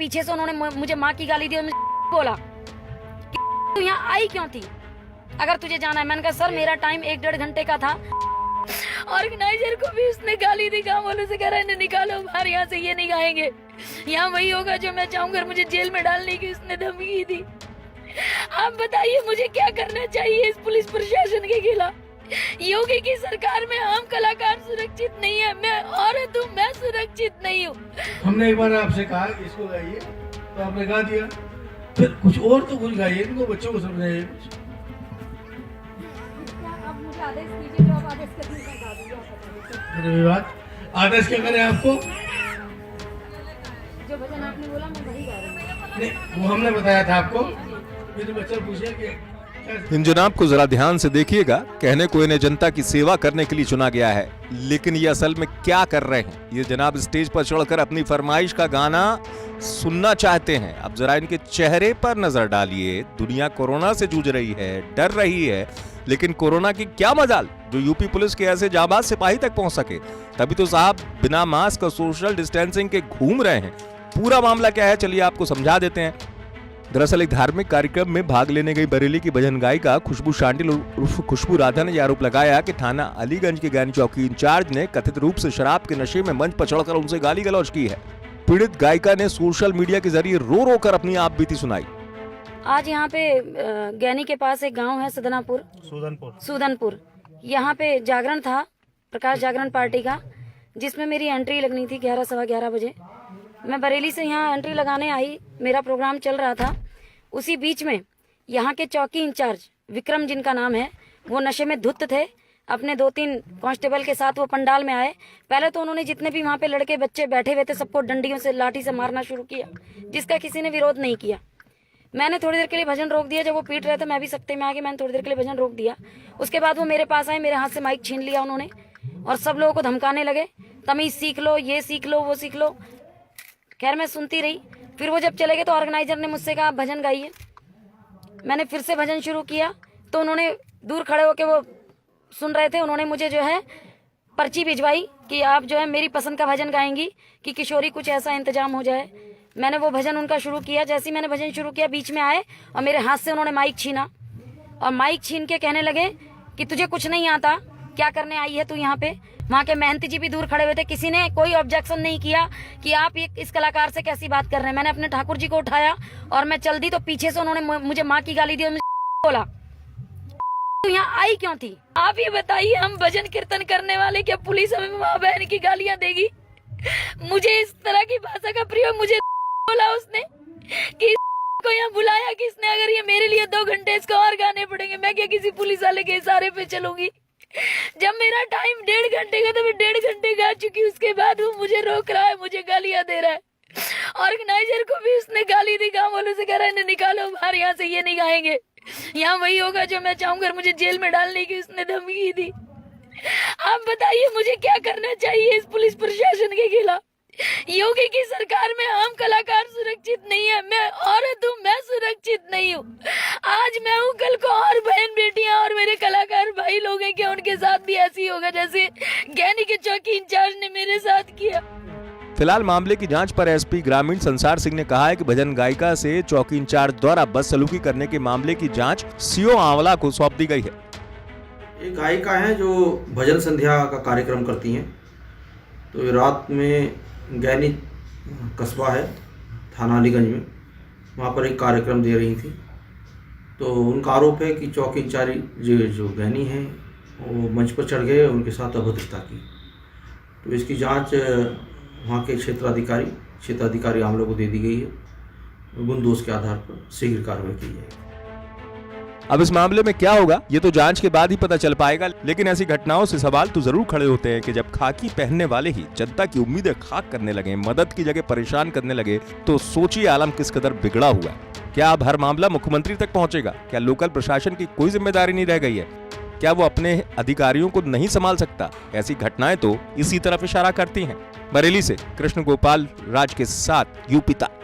पीछे से उन्होंने मुझे माँ की गाली दी और मुझे बोला कि तू यहाँ आई क्यों थी, अगर तुझे जाना है। मैंने कहा सर मेरा टाइम 1-1.5 घंटे का था। ऑर्गेनाइजर को भी उसने गाली दी, गाँव वालों से कह रहा है निकालो बाहर यहाँ से, ये नहीं गाएंगे, यहाँ वही होगा जो मैं चाहूंगा। मुझे जेल में डालने की उसने धमकी दी। आप बताइए मुझे क्या करना चाहिए इस पुलिस प्रशासन के खिलाफ। योगी की सरकार में आम कलाकार सुरक्षित नहीं है, मैं औरत हूँ, मैं सुरक्षित नहीं हूँ। हमने एक बार आपसे कहा इसको गाइए तो आपने गा दिया, फिर कुछ और तो कुछ गाइए, इनको बच्चों को समझाइए कुछ। आप मुझे आदेश कीजिए, जो आप आदेश करने का गा दीजिए। मेरे बात आदेश क्या करें आपको? जो भजन आपने बोला मैं वही गा रही हूँ। नहीं वो हमने बताया था आपको। मेरे बच्चा पूछे कि इन जनाब को जरा ध्यान से देखिएगा। कहने को इन्हें जनता की सेवा करने के लिए चुना गया है, लेकिन ये असल में क्या कर रहे हैं? ये जनाब स्टेज पर चढ़कर अपनी फरमाइश का गाना सुनना चाहते हैं। अब जरा इनके चेहरे पर नजर डालिए। दुनिया कोरोना से जूझ रही है, डर रही है, लेकिन कोरोना की क्या मजाल जो यूपी पुलिस के ऐसे जाबाज सिपाही तक पहुंच सके। तभी तो साहब बिना मास्क और सोशल डिस्टेंसिंग के घूम रहे हैं। पूरा मामला क्या है चलिए आपको समझा देते हैं। दरअसल एक धार्मिक कार्यक्रम में भाग लेने गई बरेली की भजन गायिका खुशबू शांडिल उर्फ खुशबू राधा ने आरोप लगाया कि थाना अलीगंज के ज्ञानी चौकी इंचार्ज ने कथित रूप से शराब के नशे में मंच पर चढ़कर उनसे गाली गलौज की है। पीड़ित गायिका ने सोशल मीडिया के जरिए रो रो कर अपनी आप बीती सुनाई। आज यहाँ पे ज्ञानी के पास एक गांव है सूदनपुर, यहाँ पे जागरण था, प्रकाश जागरण पार्टी का, जिसमें मेरी एंट्री लगनी थी 11 सवा 11 बजे। मैं बरेली से यहाँ एंट्री लगाने आई, मेरा प्रोग्राम चल रहा था। उसी बीच में यहाँ के चौकी इंचार्ज विक्रम जिनका नाम है, वो नशे में धुत थे, अपने 2-3 कांस्टेबल के साथ वो पंडाल में आए। पहले तो उन्होंने जितने भी वहाँ पे लड़के बच्चे बैठे हुए थे सबको डंडियों से लाठी से मारना शुरू किया, जिसका किसी ने विरोध नहीं किया। मैंने थोड़ी देर के लिए भजन रोक दिया। जब वो पीट रहे थे मैं भी सख्ते में आके मैंने थोड़ी देर के लिए भजन रोक दिया। उसके बाद वो मेरे पास आए, मेरे हाथ से माइक छीन लिया उन्होंने और सब लोगों को धमकाने लगे, तमीज सीख लो, ये सीख लो, वो सीख लो। खैर मैं सुनती रही। फिर वो जब चले गए तो ऑर्गेनाइजर ने मुझसे कहा आप भजन गाइए। मैंने फिर से भजन शुरू किया तो उन्होंने दूर खड़े होकर, वो सुन रहे थे, उन्होंने मुझे जो है पर्ची भिजवाई कि आप जो है मेरी पसंद का भजन गाएंगी कि किशोरी कुछ ऐसा इंतजाम हो जाए। मैंने वो भजन उनका शुरू किया। जैसे ही मैंने भजन शुरू किया बीच में आए और मेरे हाथ से उन्होंने माइक छीना और माइक छीन के कहने लगे कि तुझे कुछ नहीं आता, क्या करने आई है तू यहाँ पे। वहाँ के महंती जी भी दूर खड़े हुए थे, किसी ने कोई ऑब्जेक्शन नहीं किया कि आप इस कलाकार से कैसी बात कर रहे हैं। मैंने अपने ठाकुर जी को उठाया और मैं चल दी तो पीछे से उन्होंने मुझे माँ की गाली दी और मुझे बोला तू यहाँ आई क्यों थी। आप ये बताइए हम भजन कीर्तन करने वाले, क्या पुलिस हमें माँ बहन की गालियां देगी? मुझे इस तरह की भाषा का प्रयोग मुझे बोला उसने कि को यहाँ बुलाया किसने? अगर ये मेरे लिए 2 घंटे इसको और गाने पड़ेंगे, मैं क्या किसी पुलिस वाले के इशारे पे चलूंगी? जब मेरा टाइम 1.5 घंटे का, तो मैं 1.5 घंटे गा चुकी। उसके बाद वो मुझे रोक रहा है, मुझे गालियां दे रहा है। ऑर्गेनाइजर को भी उसने गाली दी, गाँव वालों से कह रहा है निकालो बाहर यहाँ से, ये नहीं गाएंगे, यहाँ वही होगा जो मैं चाहूंगा। मुझे जेल में डालने की उसने धमकी दी। आप बताइए मुझे क्या करना चाहिए इस पुलिस प्रशासन के खिलाफ। योगी की सरकार में आम कलाकार सुरक्षित नहीं है, मैं औरत हूँ, मैं सुरक्षित नहीं हूँ। आज मैं हूँ, कल को और बहन बेटियां और मेरे कलाकार भाई लोग हैं, क्या उनके साथ भी ऐसी होगा जैसे ज्ञानी के चौकी इंचार्ज ने मेरे साथ किया। फिलहाल मामले की जांच पर एसपी ग्रामीण संसार सिंह ने कहा है कि भजन गायिका से चौकी इंचार्ज द्वारा बदसलूकी करने के मामले की जांच सीओ आंवला को सौंप दी गई है। एक गायिका है जो भजन संध्या का कार्यक्रम करती हैं। तो रात में ज्ञानी कस्बा है थाना अलीगंज में, वहाँ पर एक कार्यक्रम दे रही थी। तो उनका आरोप है कि चौकी इंचार्ज जो ज्ञानी हैं वो मंच पर चढ़ गए, उनके साथ अभद्रता की। तो इसकी जांच वहाँ के क्षेत्राधिकारी आमलों को दे दी गई है। गुण दोष के आधार पर शीघ्र कार्रवाई की जाएगी। अब इस मामले में क्या होगा ये तो जांच के बाद ही पता चल पाएगा, लेकिन ऐसी घटनाओं से सवाल तो जरूर खड़े होते हैं कि जब खाकी पहनने वाले ही जनता की उम्मीदें खाक करने लगे, मदद की जगह परेशान करने लगे, तो सोचिए आलम किस कदर बिगड़ा हुआ है। क्या अब हर मामला मुख्यमंत्री तक पहुंचेगा? क्या लोकल प्रशासन की कोई जिम्मेदारी नहीं रह गई है? क्या वो अपने अधिकारियों को नहीं संभाल सकता? ऐसी घटनाएं तो इसी तरफ इशारा करती हैं। बरेली से कृष्ण गोपाल राज के साथ यूपी तक।